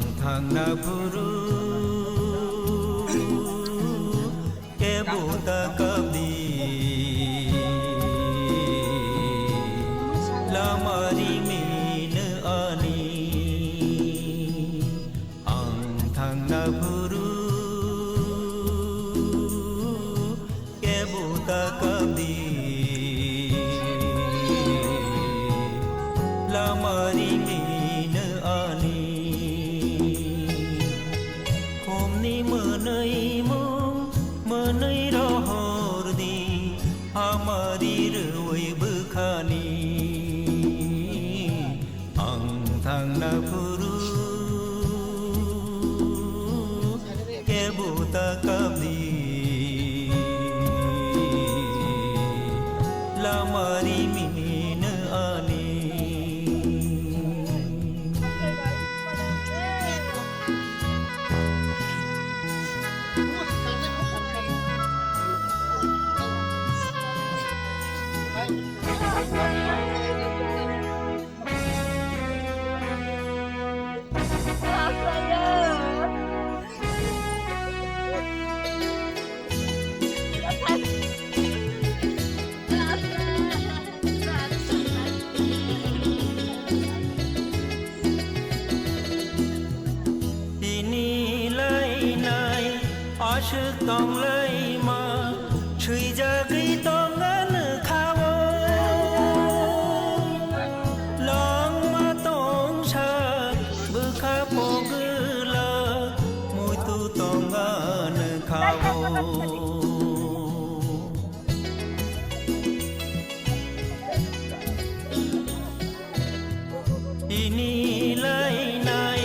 Antanapuru kebuta kabdi lamari mine ani Antanapuru kebuta kabdi lamari mine ani Menai rohor di amari rewai bekani ang thang na puru kebuta kabdi lamari mine ani Aşık donglayma Çıycagı donganı kavo Longma tongşak Bıka pogıla Muytu donganı kavo İnilay nay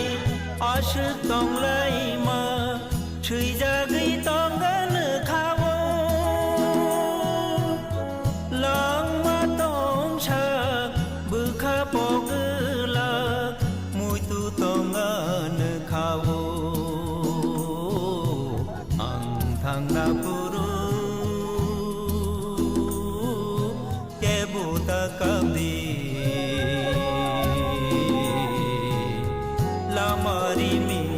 Aşık donglayma Çıycagı donganı kavo Longma tongşak Bıka pogıla Muytu donganı kavo Ang thang na puru Kebuta kabdi Lamari mi